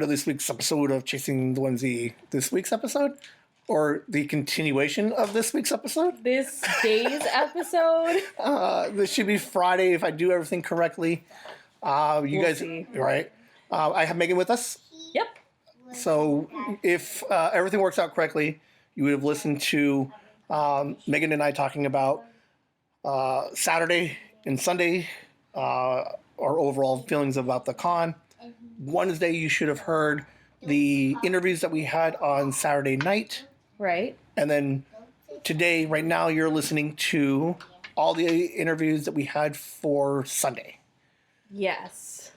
to this week's episode of Chasing the Whimsy. This week's episode? Or the continuation of this week's episode? This day's episode? This should be Friday if I do everything correctly. We'll guys, see. Right? I have Megan with us. Yep. So if everything works out correctly, you would have listened to Megan and I talking about Saturday and Sunday, our overall feelings about the con. Wednesday, you should have heard the interviews that we had on Saturday night. Right. And then today, right now, you're listening to all the interviews that we had for Sunday. Yes.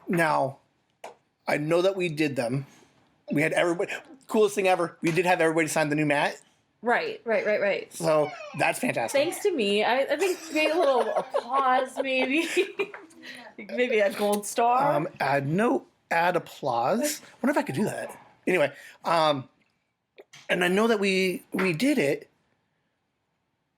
Now, I know that we did them. We had everybody, coolest thing ever, we did have everybody sign the new mat. Right. So that's fantastic. Thanks to me. I think maybe a little applause, maybe. Maybe a gold star. Add applause. I wonder if I could do that. Anyway, and I know that we did it,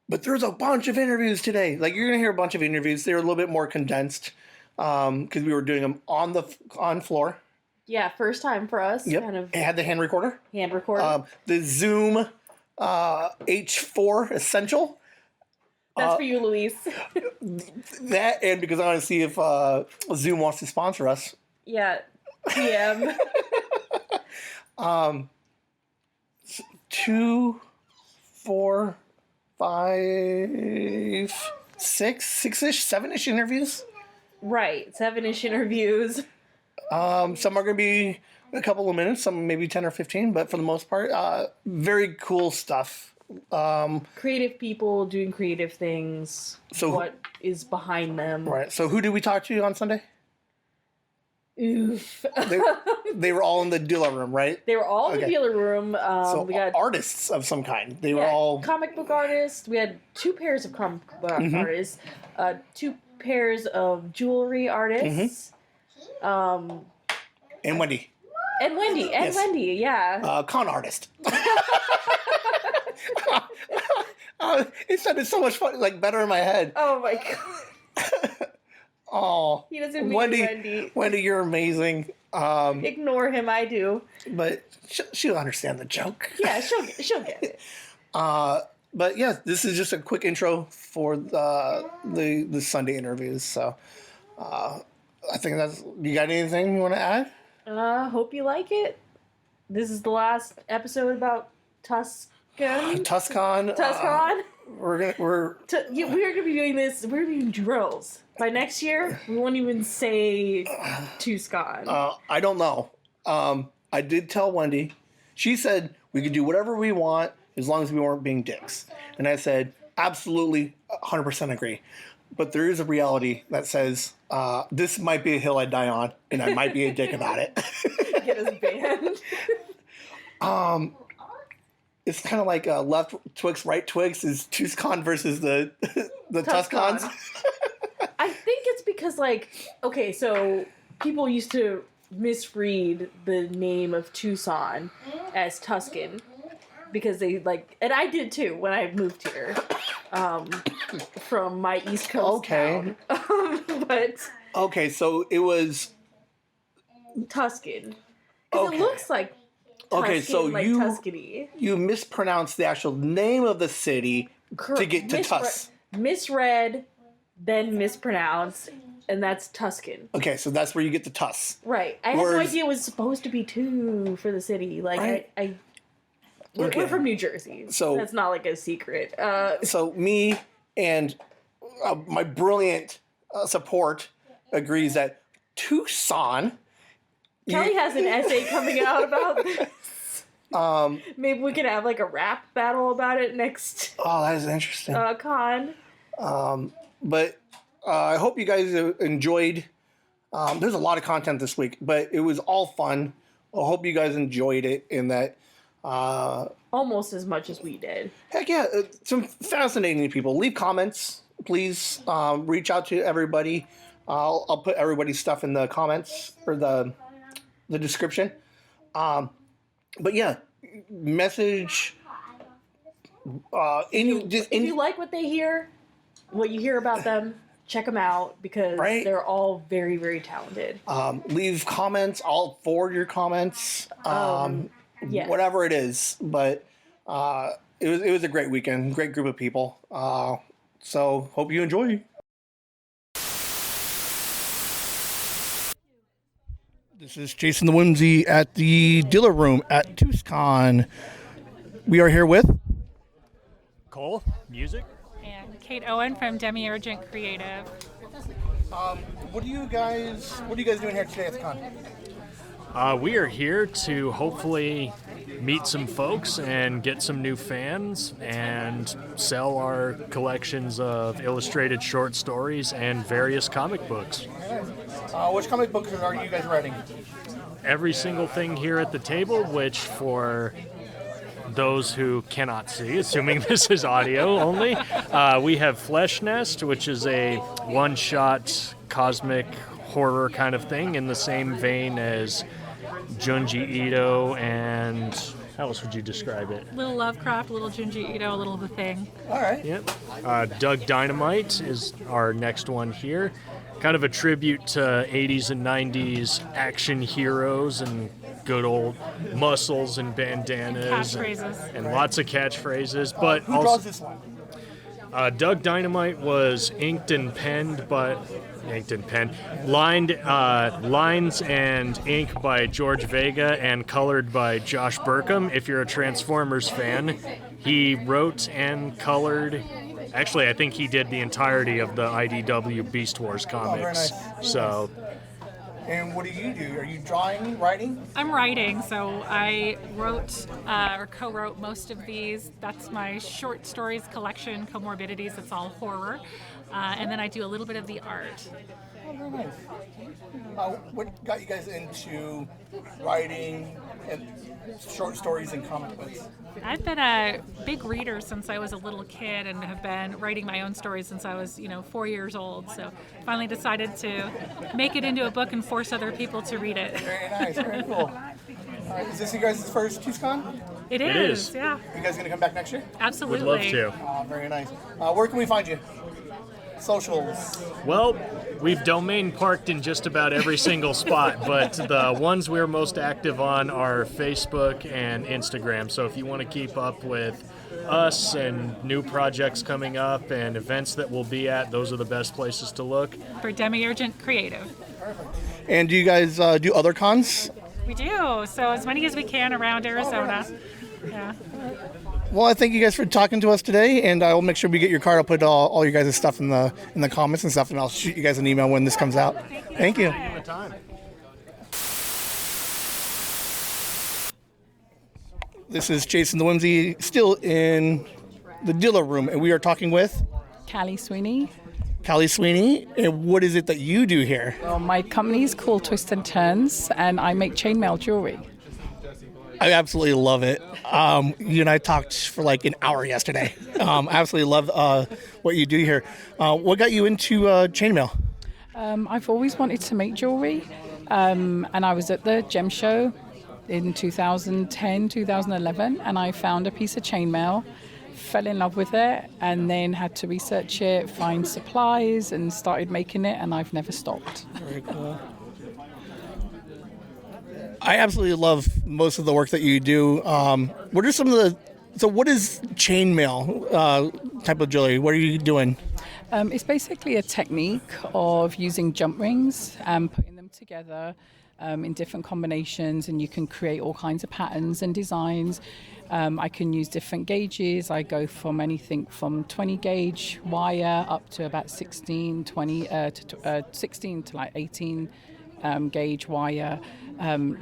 but there's a bunch of interviews today. Like, you're going to hear a bunch of interviews. They're a little bit more condensed because we were doing them on floor. Yeah, first time for us. Yep. It had the hand recorder. The Zoom H4 Essential. That's for you, Luis. That, and because I want to see if Zoom wants to sponsor us. Yeah, PM. 2, 4, 5, 6-ish, 7-ish interviews. Right, 7-ish interviews. Some are going to be a couple of minutes, some maybe 10 or 15, but for the most part, very cool stuff. Creative people doing creative things. So what is behind them? Right. So who did we talk to on Sunday? Oof. They were all in the dealer room, right? They were all in the dealer room. So we got artists of some kind. They were all comic book artists. We had 2 pairs of comic book artists, 2 pairs of jewelry artists, and Wendy. And Wendy, yeah. Con artist. It sounded so much fun, like better in my head. Oh my god. Oh, he doesn't mean Wendy. Wendy, you're amazing. Ignore him, I do. But she'll understand the joke. Yeah, she'll get it. But yeah, this is just a quick intro for the Sunday interviews. So, I think that's. You got anything you want to add? Hope you like it. This is the last episode about Tucson. We're gonna be doing this. We're gonna be doing drills. By next year, we won't even say Tucson. I don't know. I did tell Wendy. She said we could do whatever we want as long as we weren't being dicks. And I said, absolutely, 100% agree. But there is a reality that says this might be a hill I die on, and I might be a dick about it. Get us banned. It's kind of like left Twix, right Twix is Tucson versus the Tucons. I think it's because, so people used to misread the name of Tucson as Tuscan because they and I did too when I moved here from my East Coast town. Okay, so it was Tuscan. Because it looks like Tuscan, so Tuscany. You mispronounced the actual name of the city to get to Tus. Misread, then mispronounced, and that's Tuscan. Okay, so that's where you get the Tus. Right. I had no idea it was supposed to be 2 for the city. We're from New Jersey, so that's not like a secret. So me and my brilliant support agrees that Tucson. Kelly has an essay coming out about this. Maybe we could have a rap battle about it next. Oh, that is interesting. Con. But I hope you guys enjoyed. There's a lot of content this week, but it was all fun. I hope you guys enjoyed it in that. Almost as much as we did. Heck yeah. Some fascinating people. Leave comments, please. Reach out to everybody. I'll put everybody's stuff in the comments or the description. But yeah, message. If you like what you hear about them, check them out because Right. they're all very, very talented. Leave comments. I'll forward your comments. Yes. Whatever it is, but it was a great weekend, great group of people. So hope you enjoy. This is Chasing the Whimsy at the dealer room at Tucson. We are here with Cole, music. And Kate Owen from Demiurgent Creative. what are you guys doing here today at the con? We are here to hopefully meet some folks and get some new fans and sell our collections of illustrated short stories and various comic books. Which comic books are you guys writing? Every single thing here at the table, which for those who cannot see, assuming this is audio only, we have Flesh Nest, which is a one-shot cosmic horror kind of thing in the same vein as Junji Ito and how else would you describe it? Little Lovecraft, little Junji Ito, a little The Thing. All right. Yep. Doug Dynamite is our next one here. Kind of a tribute to 80s and 90s action heroes and good old muscles and bandanas. Catchphrases. And lots of catchphrases. But Who draws this one? Doug Dynamite was lined lines and ink by George Vega and colored by Josh Burkham. If you're a Transformers fan, he wrote and colored. Actually, I think he did the entirety of the IDW Beast Wars comics. nice. So, And what do? Are you drawing, writing? I'm writing, so I wrote or co-wrote most of these. That's my short stories collection, Comorbidities. It's all horror. And then I do a little bit of the art. Oh, very nice. What got you guys into writing and short stories and comic books? I've been a big reader since I was a little kid and have been writing my own stories since I was, 4 years old. So finally decided to make it into a book and force other people to read it. Very nice, very cool. All right, is this you guys' first Tucson? It It is, is. yeah, You guys gonna come back next year? absolutely. would love to. Oh, very nice. Where can we find you? Socials. Well, we've domain parked in just about every single spot, but the ones we're most active on are Facebook and Instagram. So if you want to keep up with us and new projects coming up and events that we'll be at, those are the best places to look. For Demiurgent Creative. And do you guys do other cons? We do, so as many as we can around Arizona. Yeah. Well, I thank you guys for talking to us today, and I will make sure we get your card. I'll put all you guys' stuff in the comments and stuff, and I'll shoot you guys an email when this comes out. Thank you. This is Chasing the Whimsy, still in the dealer room, and we are talking with Callie Sweeney. Callie Sweeney. And what is it that you do here? Well, my company is called Twist and Turns, and I make chainmail jewelry. I absolutely love it. You and I talked for like an hour yesterday. I absolutely love what you do here. What got you into chainmail? I've always wanted to make jewelry, and I was at the gem show in 2010, 2011, and I found a piece of chainmail, fell in love with it, and then had to research it, find supplies, and started making it, and I've never stopped. Very cool. I absolutely love most of the work that you do. What are some of the... So what is chainmail type of jewelry? What are you doing? It's basically a technique of using jump rings and putting them together in different combinations, and you can create all kinds of patterns and designs. I can use different gauges. I go from anything from 20 gauge wire up to about 16 to like 18 gauge wire.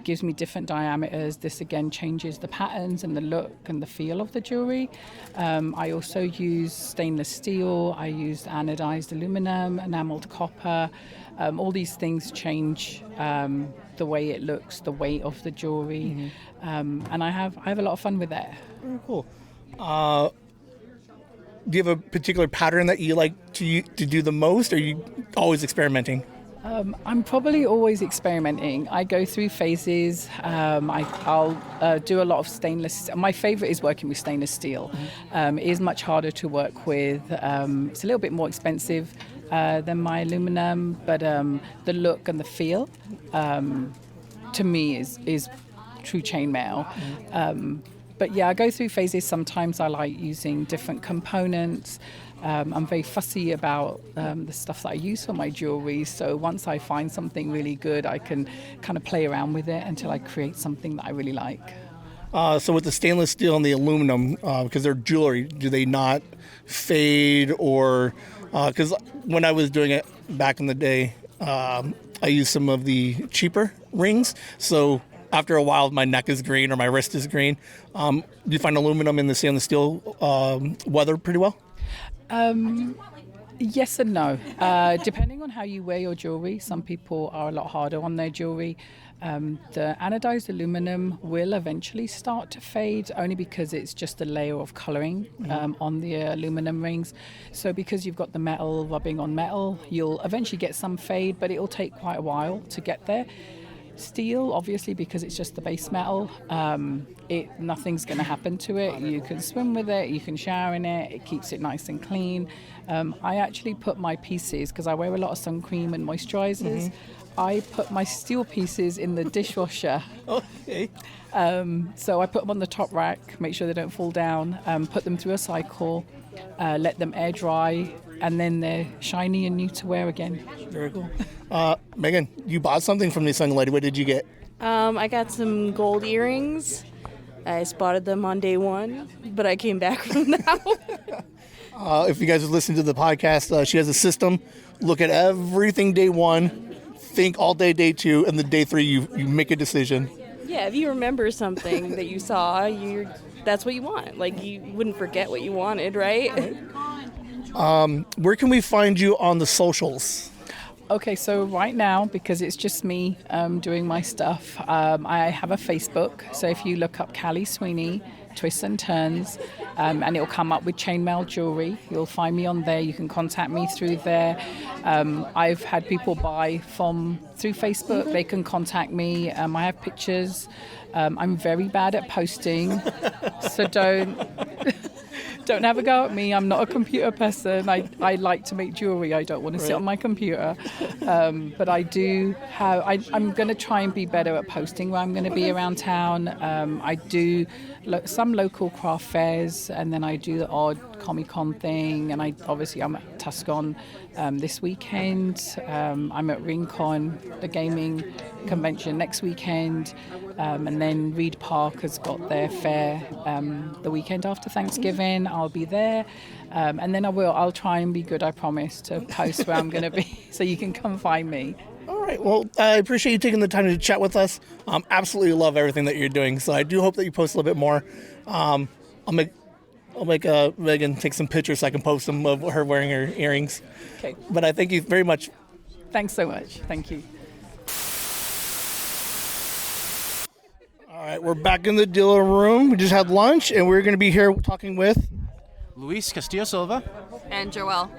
Gives me different diameters. This again changes the patterns and the look and the feel of the jewelry. I also use stainless steel. I use anodized aluminum, enameled copper. All these things change the way it looks, the weight of the jewelry, and I have a lot of fun with that. Very cool. Do you have a particular pattern that you like to do the most, or are you always experimenting? I'm probably always experimenting. I go through phases. I'll do a lot of stainless. My favorite is working with stainless steel. It is much harder to work with. It's a little bit more expensive than my aluminum, but the look and the feel to me is true chainmail. But yeah, I go through phases. Sometimes I like using different components. I'm very fussy about the stuff that I use for my jewelry. So once I find something really good, I can kind of play around with it until I create something that I really like. So with the stainless steel and the aluminum, because they're jewelry, do they not fade or? Because when I was doing it back in the day, I used some of the cheaper rings. So after a while, my neck is green or my wrist is green. Do you find aluminum and the stainless steel weather pretty well? Yes and no. Depending on how you wear your jewelry, some people are a lot harder on their jewelry. The anodized aluminum will eventually start to fade only because it's just a layer of coloring on the aluminum rings. So because you've got the metal rubbing on metal, you'll eventually get some fade, but it'll take quite a while to get there. Steel, obviously, because it's just the base metal, nothing's going to happen to it. You can swim with it, you can shower in it, it keeps it nice and clean. I actually put my pieces, because I wear a lot of sun cream and moisturizers, I put my steel pieces in the dishwasher. Okay. So I put them on the top rack, make sure they don't fall down, put them through a cycle, let them air dry, and then they're shiny and new to wear again. Very cool. Megan, you bought something from this young lady. What did you get? I got some gold earrings. I spotted them on day one, but I came back from now. If you guys have listened to the podcast, she has a system. Look at everything day one, think all day two, and then day three you make a decision. Yeah, if you remember something that you saw, that's what you want. Like, you wouldn't forget what you wanted, right? Where can we find you on the socials? Okay, so right now, because it's just me doing my stuff, I have a Facebook. So if you look up Callie Sweeney, Twists and Turns, and it'll come up with chainmail jewelry. You'll find me on there. You can contact me through there. I've had people buy through Facebook. They can contact me. I have pictures. I'm very bad at posting, so don't have a go at me. I'm not a computer person. I like to make jewelry. I don't want to sit on my computer. But I do have, I'm going to try and be better at posting where I'm going to be around town. I do some local craft fairs, and then I do the odd Comic-Con thing. And I'm at Tucson this weekend. I'm at RingCon, the gaming convention, next weekend. And then Reed Park has got their fair the weekend after Thanksgiving. I'll be there. And then I'll try and be good, I promise, to post where I'm going to be so you can come find me. All right. Well, I appreciate you taking the time to chat with us. Absolutely love everything that you're doing. So I do hope that you post a little bit more. I'll make Megan take some pictures so I can post them of her wearing her earrings. Okay. But I thank you very much. Thanks so much. Thank you. All right, we're back in the dealer room. We just had lunch, and we're going to be here talking with Luis Castillo Silva. And Joelle.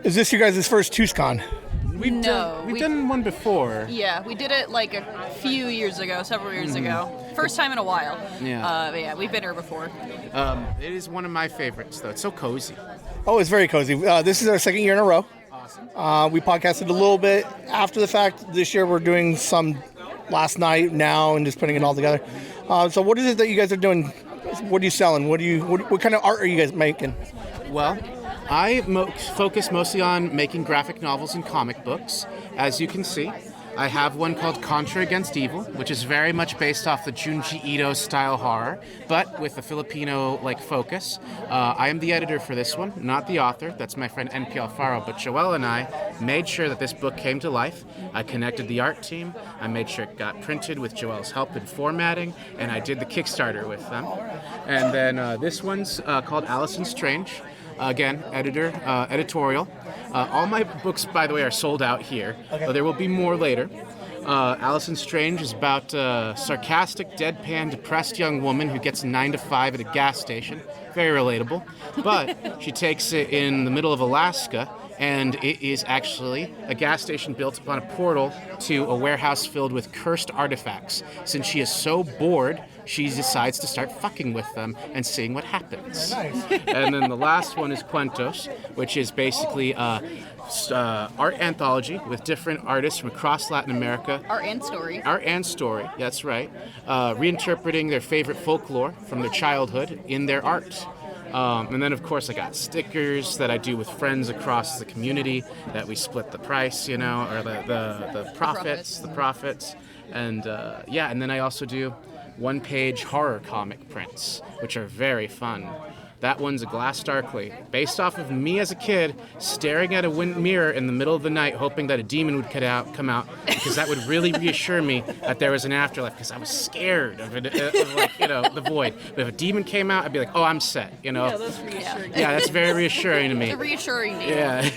Is this your guys' first Tucson? We've done one before. Yeah, we did it like a few years ago, several years ago. First time in a while. Yeah. But yeah, we've been here before. It is one of my favorites, though. It's so cozy. Oh, it's very cozy. This is our second year in a row. Awesome. We podcasted a little bit after the fact. This year we're doing some last night, now, and just putting it all together. So what is it that you guys are doing? What are you selling? What kind of art are you guys making? Well, I focus mostly on making graphic novels and comic books. As you can see, I have one called Contra Against Evil, which is very much based off the Junji Ito style horror, but with a Filipino-like focus. I am the editor for this one, not the author. That's my friend NP Alfaro, but Joelle and I made sure that this book came to life. I connected the art team. I made sure it got printed with Joelle's help in formatting, and I did the Kickstarter with them. And then this one's called Allison Strange. Again, editorial. All my books, by the way, are sold out here. Okay. But there will be more later. Allison Strange is about a sarcastic, deadpan, depressed young woman who gets 9 to 5 at a gas station. Very relatable. But she takes it in the middle of Alaska And it is actually a gas station built upon a portal to a warehouse filled with cursed artifacts. Since she is so bored, she decides to start fucking with them and seeing what happens. And then the last one is Cuentos, which is basically art anthology with different artists from across Latin America. Art and story. Art and story, that's right. Reinterpreting their favorite folklore from their childhood in their art. And then, of course, I got stickers that I do with friends across the community that we split the price, or the profits. And, and then I also do one-page horror comic prints, which are very fun. That one's a Glass Darkly, based off of me as a kid staring at a mirror in the middle of the night, hoping that a demon would come out, because that would really reassure me that there was an afterlife, because I was scared of it, the void. But if a demon came out, I'd be like, oh, I'm set, Yeah, that's reassuring. Yeah, that's very reassuring to me. It's a reassuring name. Yeah.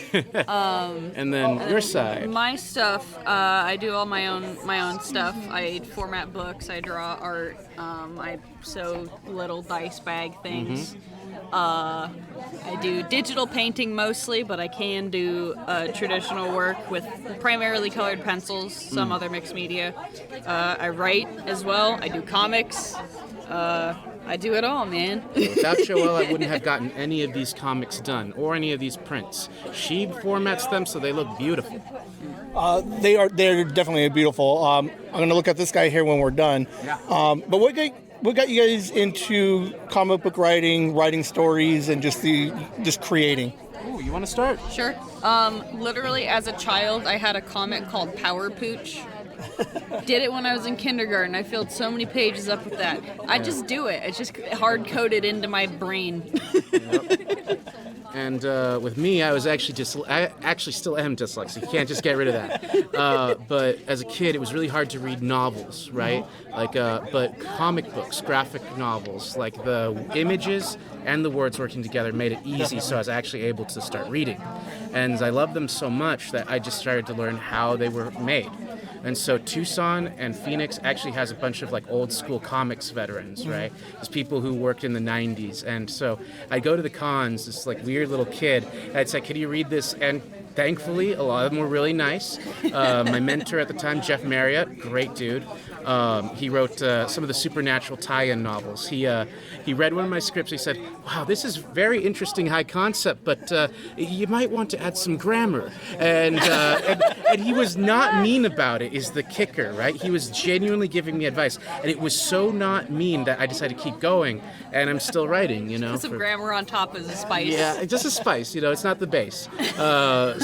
And then your side. My stuff, I do all my own stuff. I format books. I draw art. I sew little dice bag things. I do digital painting mostly, but I can do traditional work with primarily colored pencils, some other mixed media. I write as well. I do comics. I do it all, man. Without Joelle, I wouldn't have gotten any of these comics done or any of these prints. She formats them so they look beautiful. They're definitely beautiful. I'm going to look at this guy here when we're done. Yeah. But what got you guys into comic book writing stories, and just creating? Ooh, you want to start? Sure. Literally, as a child, I had a comic called Power Pooch. Did it when I was in kindergarten. I filled so many pages up with that. I just do it. It's just hard-coded into my brain. Yep. And with me, I was actually I actually still am dyslexic. You can't just get rid of that. But as a kid, it was really hard to read novels, right? But comic books, graphic novels, like the images and the words working together made it easy, so I was actually able to start reading. And I loved them so much that I just started to learn how they were made. And so Tucson and Phoenix actually has a bunch of old school comics veterans, right? There's people who worked in the 90s. And so I'd go to the cons, this weird little kid, and I'd say, can you read this? And thankfully, a lot of them were really nice. My mentor at the time, Jeff Marriott, great dude. He wrote some of the supernatural tie-in novels. He read one of my scripts. He said, wow, this is very interesting high concept, but you might want to add some grammar. And he was not mean about it, is the kicker, right? He was genuinely giving me advice. And it was so not mean that I decided to keep going, and I'm still writing, Put some grammar on top as a spice. Yeah, just a spice, it's not the base.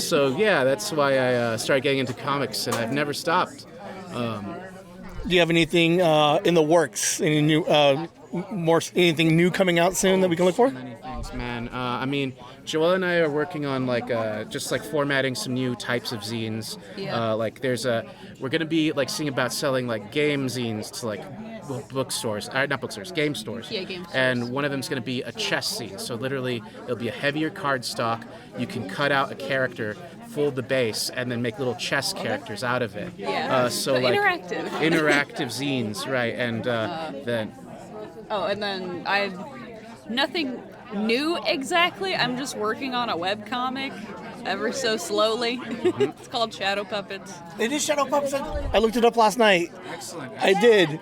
So yeah, that's why I started getting into comics, and I've never stopped. Do you have anything in the works? Any new, anything new coming out soon that we can look for? Many things, man. Joelle and I are working on just formatting some new types of zines. Yeah. We're gonna be seeing about selling game zines to bookstores, not bookstores, game stores. Yeah, game stores. And one of them is going to be a chess zine. So literally, it'll be a heavier cardstock. You can cut out a character, fold the base, and then make little chess characters out of it. Yeah. Interactive. Interactive zines, right? And then. Oh, and then nothing new exactly. I'm just working on a webcomic. Ever so slowly. It's called Shadow Puppets. It is Shadow Puppets. I looked it up last night. Excellent. I did.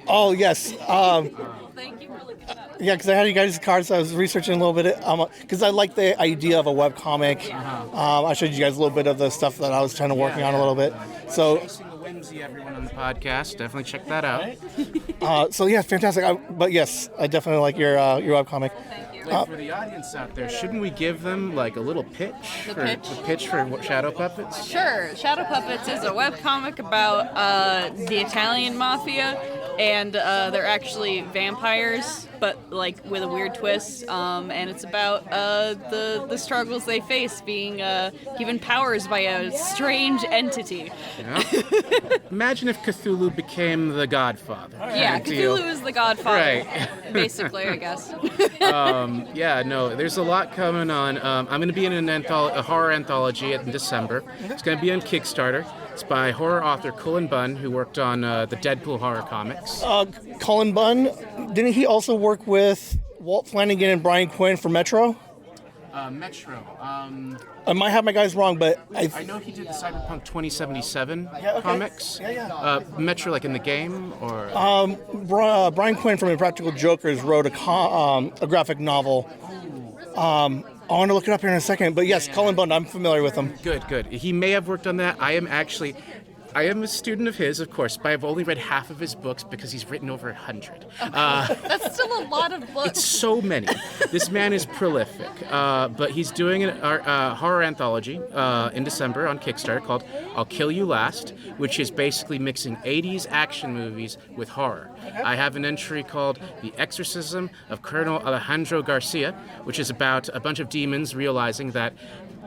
Oh, yes. Thank you for looking it up. Yeah, because I had you guys' cards, so I was researching a little bit. Because I like the idea of a webcomic. I showed you guys a little bit of the stuff that I was kind of working on a little bit. So, Chasing the Whimsy, everyone on the podcast. Definitely check that out. yeah, fantastic. But yes, I definitely like your webcomic. For the audience out there, shouldn't we give them a little pitch? The pitch for Shadow Puppets? Sure. Shadow Puppets is a webcomic about the Italian mafia, and they're actually vampires, but with a weird twist. And it's about the struggles they face being given powers by a strange entity. Yeah. Imagine if Cthulhu became the Godfather. Yeah, Cthulhu is the Godfather. Right. Basically, I guess. There's a lot coming on. I'm going to be in a horror anthology in December. It's going to be on Kickstarter. It's by horror author Cullen Bunn, who worked on the Deadpool horror comics. Cullen Bunn, didn't he also work with Walt Flanagan and Brian Quinn for Metro? Metro. I might have my guys wrong, but I know he did the Cyberpunk 2077 okay. comics. Yeah. Metro, like in the game, or Brian Quinn from Impractical Jokers wrote a graphic novel. I want to look it up here in a second, but yes, Cullen Bunn, I'm familiar with him. Good. He may have worked on that. I am a student of his, of course, but I've only read half of his books because he's written over 100. That's still a lot of books. It's so many. This man is prolific, but he's doing a horror anthology in December on Kickstarter called I'll Kill You Last, which is basically mixing 80s action movies with horror. I have an entry called The Exorcism of Colonel Alejandro Garcia, which is about a bunch of demons realizing that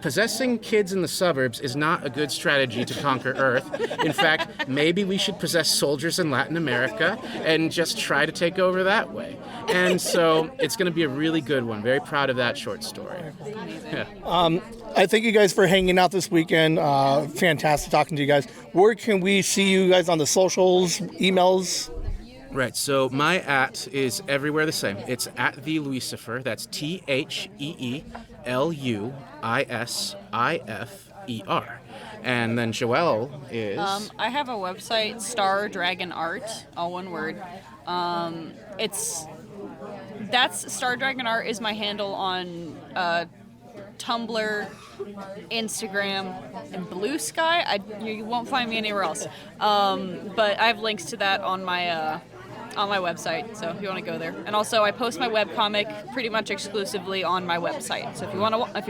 possessing kids in the suburbs is not a good strategy to conquer Earth. In fact, maybe we should possess soldiers in Latin America and just try to take over that way. And so it's going to be a really good one. Very proud of that short story. Yeah. I thank you guys for hanging out this weekend. Fantastic talking to you guys. Where can we see you guys on the socials, emails? Right, so my @ is everywhere the same. It's @TheLucifer. That's TheLuisifer. And then Joelle is... I have a website, Star Dragon Art, all one word. That's Star Dragon Art is my handle on Tumblr, Instagram, and Blue Sky. You won't find me anywhere else. But I have links to that on my website, so if you want to go there. And also, I post my webcomic pretty much exclusively on my website. So if you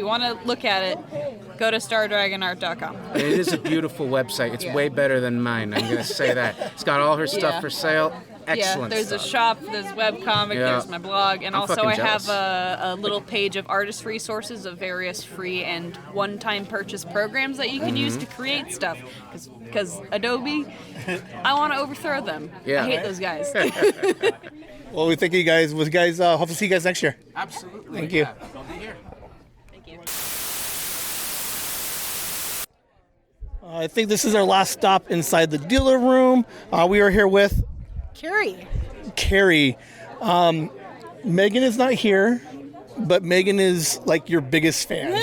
want to look at it, go to stardragonart.com. It is a beautiful website. It's way better than mine. I'm going to say that. It's got all her stuff for sale. Excellent. There's stuff. a shop, there's a webcomic, there's my blog, and I'm also fucking I have jealous. a little page of artist resources of various free and one-time purchase programs that you can use to create stuff. Because Adobe, I want to overthrow them. Yeah. I hate those guys. Well, we thank you guys. Hope to see you guys next year. Absolutely. Thank you. I'll be here. Thank you. I think this is our last stop inside the dealer room. We are here with Carrie. Megan is not here, but Megan is like your biggest fan.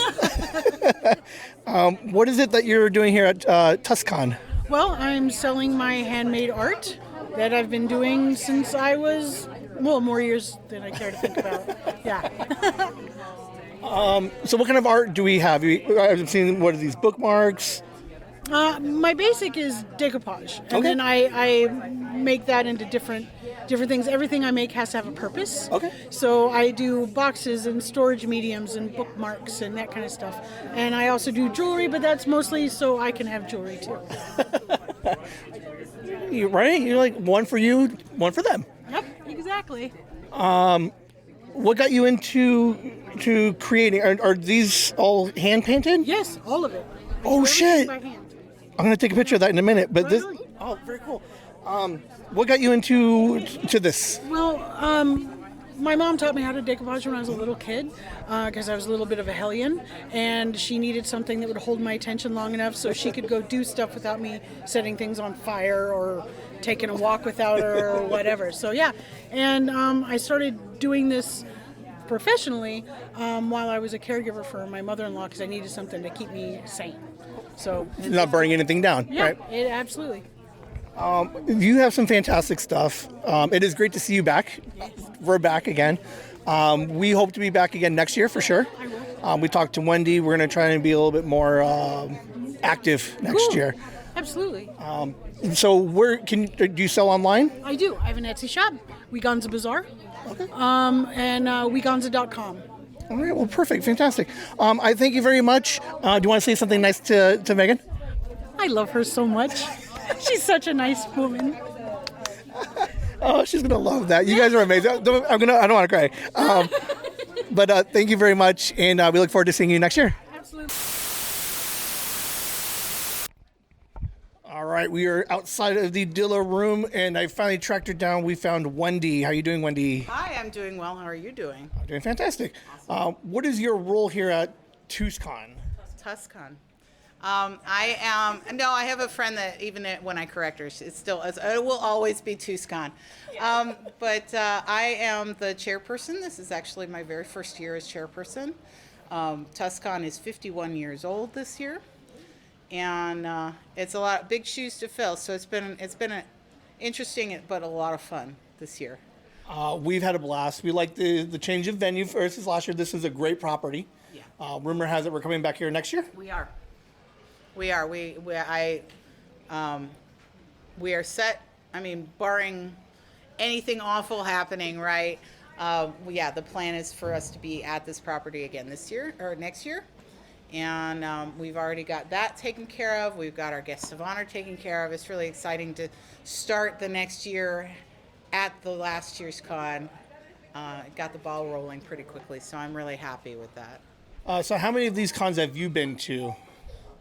What is it that you're doing here at Tucson? Well, I'm selling my handmade art that I've been doing since I was, more years than I care to think about. Yeah. So what kind of art do we have? I've seen, what are these, bookmarks? My basic is decoupage, and then I make that into different things. Everything I make has to have a purpose. Okay. So I do boxes and storage mediums and bookmarks and that kind of stuff. And I also do jewelry, but that's mostly so I can have jewelry too. Right? You're like, one for you, one for them. Yep, exactly. What got you into creating? Are these all hand painted? Yes, all of it. Oh, shit. By hand. I'm gonna take a picture of that in a minute. But this, Really? oh, very cool. What got you into this? Well, my mom taught me how to decoupage when I was a little kid because I was a little bit of a hellion, and she needed something that would hold my attention long enough so she could go do stuff without me setting things on fire or taking a walk without her or whatever. So yeah, and I started doing this professionally while I was a caregiver for my mother-in-law because I needed something to keep me sane. So Not burning anything down, yeah, right? Absolutely. You have some fantastic stuff. It is great to see you back. We're back again. We hope to be back again next year for sure. We talked to Wendy. We're going to try and be a little bit more active next year. Absolutely. So do you sell online? I do. I have an Etsy shop, Wegonza Bazaar, and wegonza.com. All right, well, perfect, fantastic. I thank you very much. Do you want to say something nice to Megan? I love her so much. She's such a nice woman. Oh, she's gonna love that. You guys are amazing. I don't want to cry. But thank you very much, and we look forward to seeing you next year. Absolutely. All right, we are outside of the dealer room, and I finally tracked her down. We found Wendy. How are you doing, Wendy? Hi, I'm doing well. How are you doing? I'm doing fantastic. What is your role here at Tucson? Tucson. I have a friend that even when I correct her, it will always be Tucson. But I am the chairperson. This is actually my very first year as chairperson. Tucson is 51 years old this year, and it's a lot big shoes to fill. So it's been an interesting but a lot of fun this year. We've had a blast. We like the change of venue versus last year. This is a great property. Yeah. Rumor has it we're coming back here next year. We are. We are set. I mean, barring anything awful happening, right? Yeah, the plan is for us to be at this property again this year or next year. And we've already got that taken care of. We've got our guests of honor taken care of. It's really exciting to start the next year at the last year's con. Got the ball rolling pretty quickly, so I'm really happy with that. So how many of these cons have you been to?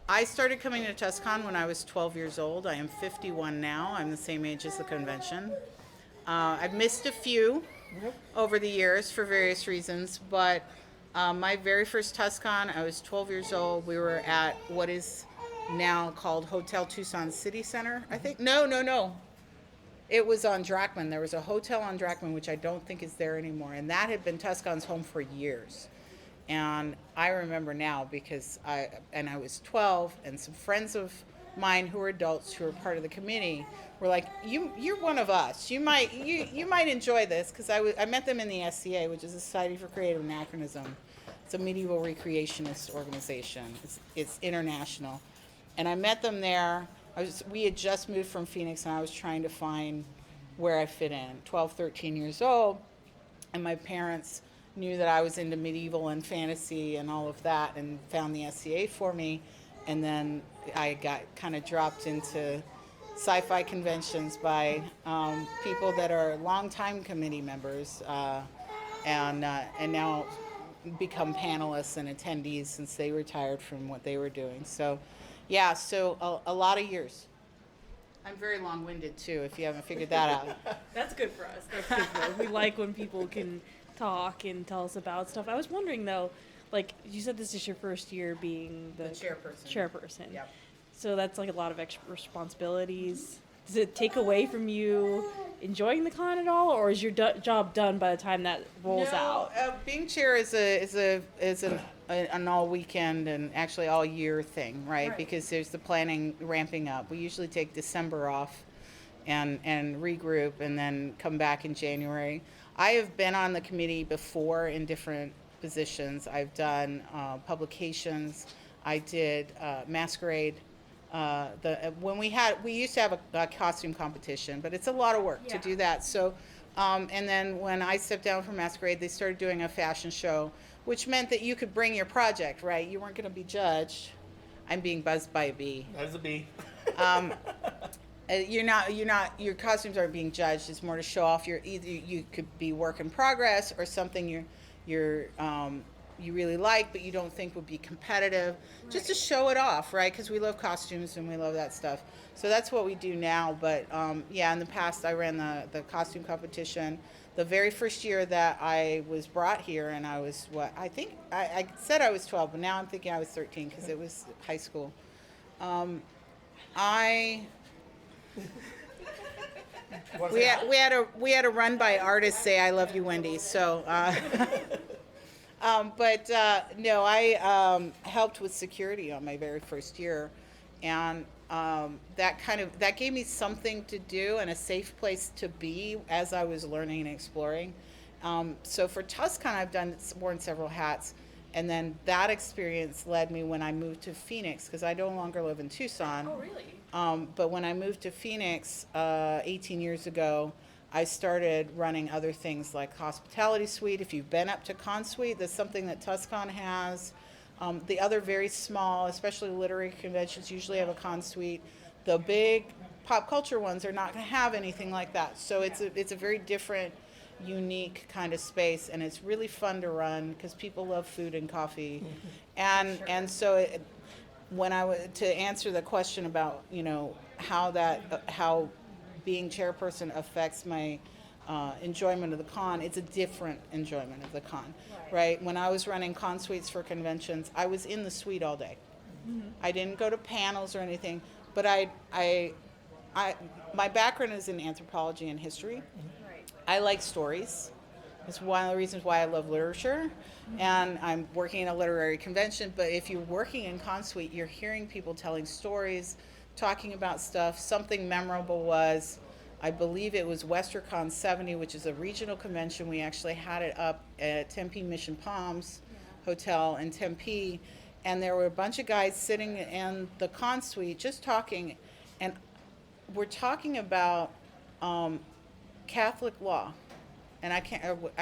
I started coming to Tucson when I was 12 years old. I am 51 now. I'm the same age as the convention. I've missed a few over the years for various reasons, but my very first Tucson, I was 12 years old. We were at what is now called Hotel Tucson City Center, I think. No. It was on Drachman. There was a hotel on Drachman, which I don't think is there anymore, and that had been Tucson's home for years. And I remember now because I was 12, and some friends of mine who were adults who were part of the committee were like, you're one of us. You might enjoy this, because I met them in the SCA, which is the Society for Creative Anachronism. It's a medieval recreationist organization. It's international, and I met them there. We had just moved from Phoenix, and I was trying to find where I fit in. 12, 13 years old, and my parents knew that I was into medieval and fantasy and all of that, and found the SCA for me. And then I got kind of dropped into sci-fi conventions by people that are longtime committee members, and now become panelists and attendees since they retired from what they were doing. So, yeah, a lot of years. I'm very long-winded too, if you haven't figured that out. That's good for us. That's good for us. We like when people can talk and tell us about stuff. I was wondering though, like you said, this is your first year being the chairperson. Yep. So that's like a lot of extra responsibilities. Does it take away from you enjoying the con at all, or is your job done by the time that rolls out? Being chair is an all weekend and actually all year thing, right? Because there's the planning ramping up. We usually take December off and regroup and then come back in January. I have been on the committee before in different positions. I've done publications. I did Masquerade. We used to have a costume competition, but it's a lot of work to do that. So, and then when I stepped down from Masquerade, they started doing a fashion show, which meant that you could bring your project, right? You weren't going to be judged. I'm being buzzed by a bee. That's a bee. Your costumes aren't being judged. It's more to show off either you could be work in progress or something you really like but you don't think would be competitive, just to show it off, right? Because we love costumes and we love that stuff. So that's what we do now. But in the past I ran the costume competition. The very first year that I was brought here, and I was I said I was 12, but now I'm thinking I was 13 because it was high school. We had a run by artists say "I love you, Wendy." So, I helped with security on my very first year, and that gave me something to do and a safe place to be as I was learning and exploring. So for Tucson, I've worn several hats, and then that experience led me when I moved to Phoenix, because I no longer live in Tucson. Oh, really? But when I moved to Phoenix 18 years ago, I started running other things like Hospitality Suite. If you've been up to Con Suite, that's something that Tucson has. The other very small, especially literary conventions, usually have a Con Suite. The big pop culture ones are not going to have anything like that. So it's a very different, unique kind of space, and it's really fun to run because people love food and coffee. And so to answer the question about how being chairperson affects my enjoyment of the con, it's a different enjoyment of the con, right? When I was running con suites for conventions, I was in the suite all day. Mm-hmm. I didn't go to panels or anything, but my background is in anthropology and history. I like stories. It's one of the reasons why I love literature, and I'm working in a literary convention. But if you're working in Con-Suite, you're hearing people telling stories, talking about stuff. Something memorable was, I believe it was WesterCon 70, which is a regional convention. We actually had it up at Tempe Mission Palms Hotel in Tempe, and there were a bunch of guys sitting in the Con-Suite just talking, and we're talking about Catholic law. And I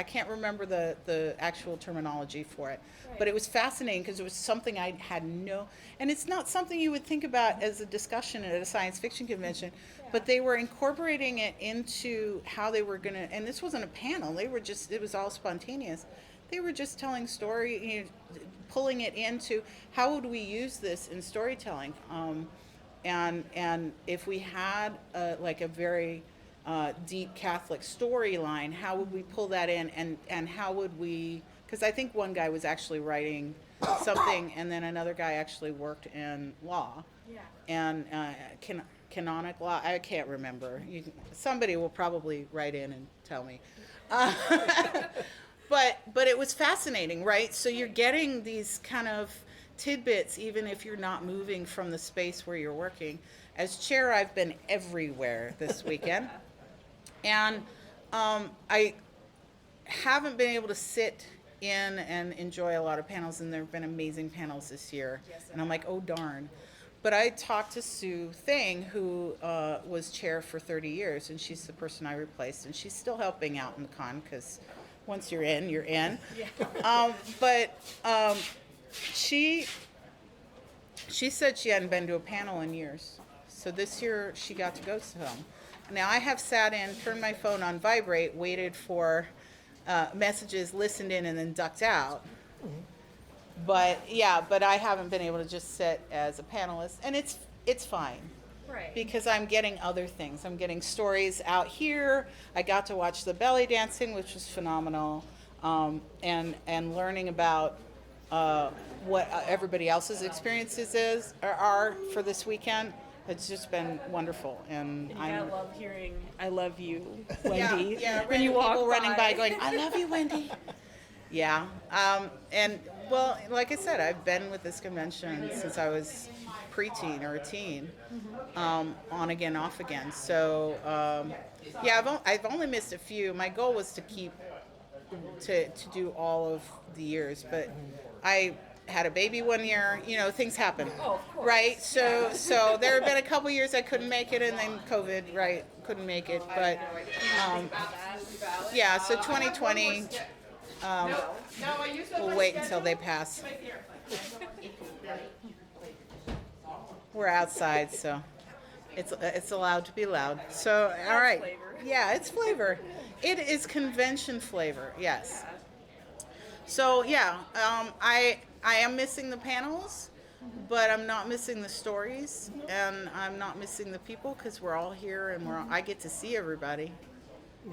can't remember the actual terminology for it, but it was fascinating because it was something I had and it's not something you would think about as a discussion at a science fiction convention, but they were incorporating it into how they were gonna, and this wasn't a panel, it was all spontaneous. They were just telling story, pulling it into how would we use this in storytelling, and if we had like a very deep Catholic storyline, how would we pull that in, and how would we, because I think one guy was actually writing something, and then another guy actually worked in law, and canonic law, I can't remember. Somebody will probably write in and tell me. But it was fascinating, right? So you're getting these kind of tidbits, even if you're not moving from the space where you're working. As chair, I've been everywhere this weekend. And I haven't been able to sit in and enjoy a lot of panels, and there have been amazing panels this year. And I'm like, oh, darn. But I talked to Sue Thing, who was chair for 30 years, and she's the person I replaced. And she's still helping out in the con, because once you're in, you're in. But she said she hadn't been to a panel in years. So this year she got to go to them. Now, I have sat in, turned my phone on vibrate, waited for messages, listened in, and then ducked out. But I haven't been able to just sit as a panelist, and it's fine. Right. Because I'm getting other things. I'm getting stories out here. I got to watch the belly dancing, which was phenomenal, and learning about what everybody else's experiences are for this weekend. It's just been wonderful, and I love hearing "I love you, Wendy." When you walk people running by going, "I love you, Wendy." Yeah, and well, like I said, I've been with this convention since I was preteen or a teen, on again, off again. So I've only missed a few. My goal was to keep to do all of the years, but I had a baby one year, things happen, right? So there have been a couple years I couldn't make it, and then COVID, right, couldn't make it, but so 2020, we'll wait until they pass. We're outside, so it's allowed to be loud. So all right, it's flavor. It is convention flavor, yes. So I am missing the panels, but I'm not missing the stories, and I'm not missing the people, because we're all here, and I get to see everybody.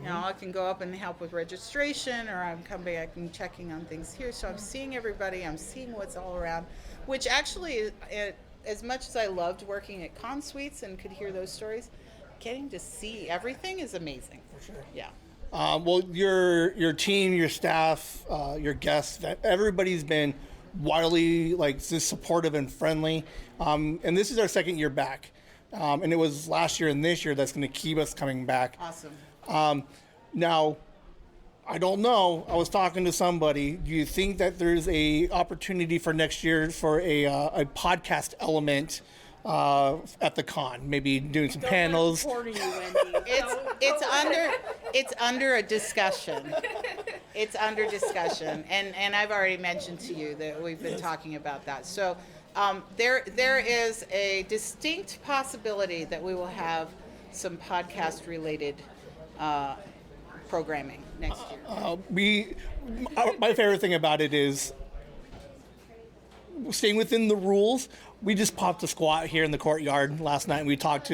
I can go up and help with registration, or I'm coming back and checking on things here. So I'm seeing everybody. I'm seeing what's all around, which actually, as much as I loved working at Con-Suites and could hear those stories, getting to see everything is amazing. For sure. Yeah. Well, your team, your staff, your guests, everybody's been wildly just supportive and friendly. And this is our second year back. And it was last year and this year that's going to keep us coming back. Awesome. Now, I don't know. I was talking to somebody. Do you think that there's a opportunity for next year for a podcast element at the con? Maybe doing some panels. It's under a discussion. It's under discussion, and I've already mentioned to you that we've been talking about that. So there is a distinct possibility that we will have some podcast related programming next year. My favorite thing about it is staying within the rules. We just popped a squat here in the courtyard last night, and we talked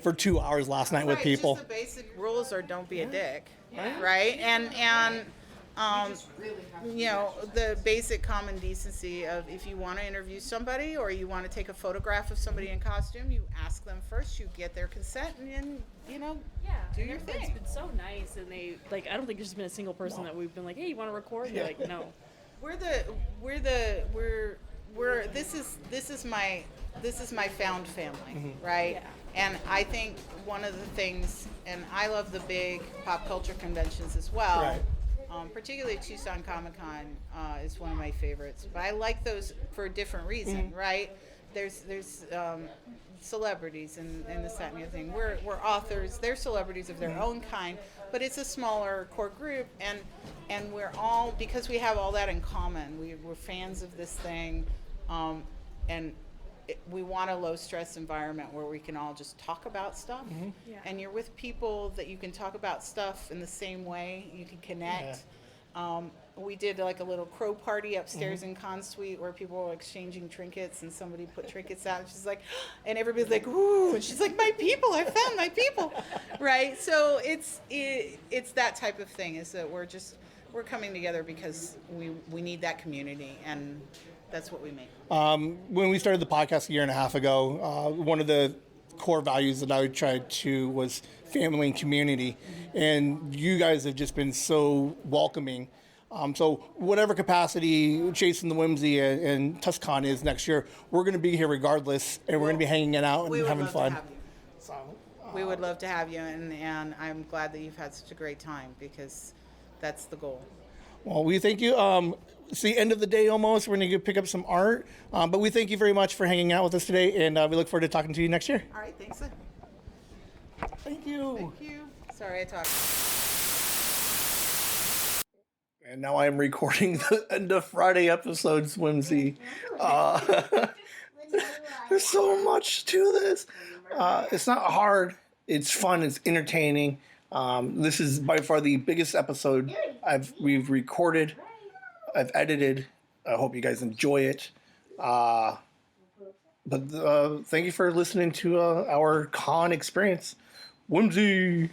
for 2 hours last night with people. Just the basic rules are don't be a dick, right? And you know, the basic common decency of if you want to interview somebody or you want to take a photograph of somebody in costume, you ask them first, you get their consent, and then, you know, do your It's thing. been so nice, and they like. I don't think there's been a single person that we've been like, "Hey, you want to record?" And they're like, "No." This is my found family, right? Yeah. And I think one of the things, and I love the big pop culture conventions as well. Right. Particularly Tucson Comic Con is one of my favorites, but I like those for a different reason, right? There's celebrities and this, that, and the other thing. We're authors. They're celebrities of their own kind, but it's a smaller core group, and we're all, because we have all that in common. We're fans of this thing, and we want a low stress environment where we can all just talk about stuff, Yeah. and you're with people that you can talk about stuff in the same way. You can connect. We did like a little crow party upstairs in Con Suite where people were exchanging trinkets, and somebody put trinkets out, and she's like, and everybody's like, ooh, and she's like, my people, I found my people, right? So it's that type of thing, is that we're coming together because we need that community, and that's what we make. When we started the podcast a year and a half ago, one of the core values that I tried to was family and community, and you guys have just been so welcoming. So whatever capacity Chasing the Whimsy and Tucson is next year, we're going to be here regardless, and we're going to be hanging out and having fun. We would love to have you, and I'm glad that you've had such a great time, because that's the goal. Well, we thank you. It's the end of the day almost. We're going to go pick up some art. But we thank you very much for hanging out with us today, and we look forward to talking to you next year. All right, thanks. Thank you. Thank you. Sorry I talked. And now I'm recording the end of Friday episodes, Whimsy. There's so much to this. It's not hard. It's fun. It's entertaining. This is by far the biggest episode we've recorded. I've edited. I hope you guys enjoy it. But thank you for listening to our con experience. Whimsy.